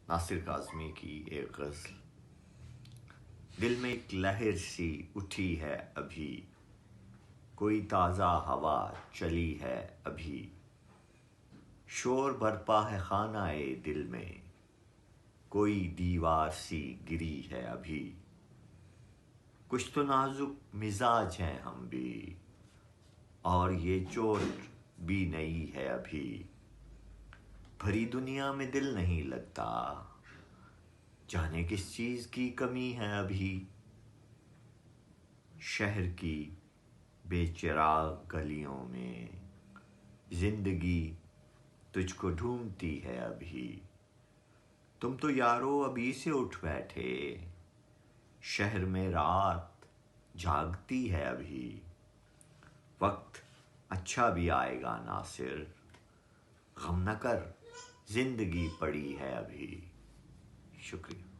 ناصر کاظمی کی ایک غزل۔ دل میں ایک لہر سی اٹھی ہے ابھی، کوئی تازہ ہوا چلی ہے ابھی، شور برپا ہے خانہ دل میں، کوئی دیوار سی گری ہے ابھی، کچھ تو نازک مزاج ہیں ہم بھی، اور یہ چوٹ بھی نئی ہے ابھی، بھری دنیا میں دل نہیں لگتا، جانے کس چیز کی کمی ہے ابھی، شہر کی بے چراغ گلیوں میں زندگی تجھ کو ڈھونڈتی ہے ابھی، تم تو یارو ابھی سے اٹھ بیٹھے، شہر میں رات جاگتی ہے ابھی، وقت اچھا بھی آئے گا ناصر، غم نہ کر زندگی پڑی ہے ابھی۔ شکریہ۔